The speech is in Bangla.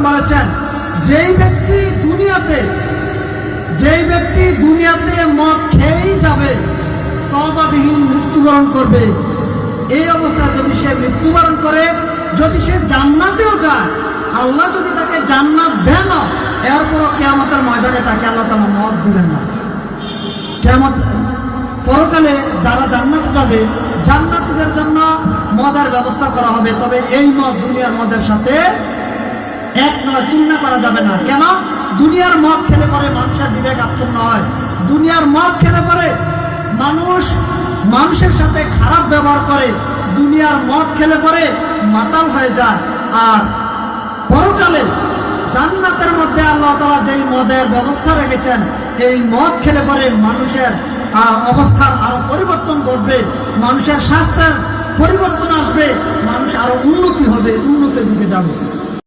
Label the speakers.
Speaker 1: বলেছেন যেই ব্যক্তি দুনিয়াতে মদ খেয়েই যাবে, তওবাবিহীন মৃত্যুবরণ করবে, এই অবস্থায় যদি সে মৃত্যুবরণ করে, যদি সে জান্নাতেও যায়, আল্লাহ যদি তাকে জান্নাত দেন, এরপরও কিয়ামতের ময়দানে তাকে আল্লাহ তাআলা মদ দিবেন না। কিয়ামত পরকালে যারা জান্নাতে যাবে, জান্নাতীদের জন্য মদের ব্যবস্থা করা হবে, তবে এই মদ দুনিয়ার মদের সাথে এক নয়, তুলনা করা যাবে না। কেন? দুনিয়ার মদ খেলে পরে মানুষের বিবেক আচ্ছন্ন হয়, দুনিয়ার মদ খেলে পরে মানুষের সাথে খারাপ ব্যবহার করে, দুনিয়ার মদ খেলে পরে মাতাল হয়ে যায়। আর পরকালে জান্নাতের মধ্যে আল্লাহ তাআলা যেই মদের ব্যবস্থা রেখেছেন, এই মদ খেলে পরে মানুষের অবস্থার আরো পরিবর্তন ঘটবে, মানুষের স্বাস্থ্যের পরিবর্তন আসবে, মানুষ আরো উন্নতি হবে, উন্নতির দিকে যাবে।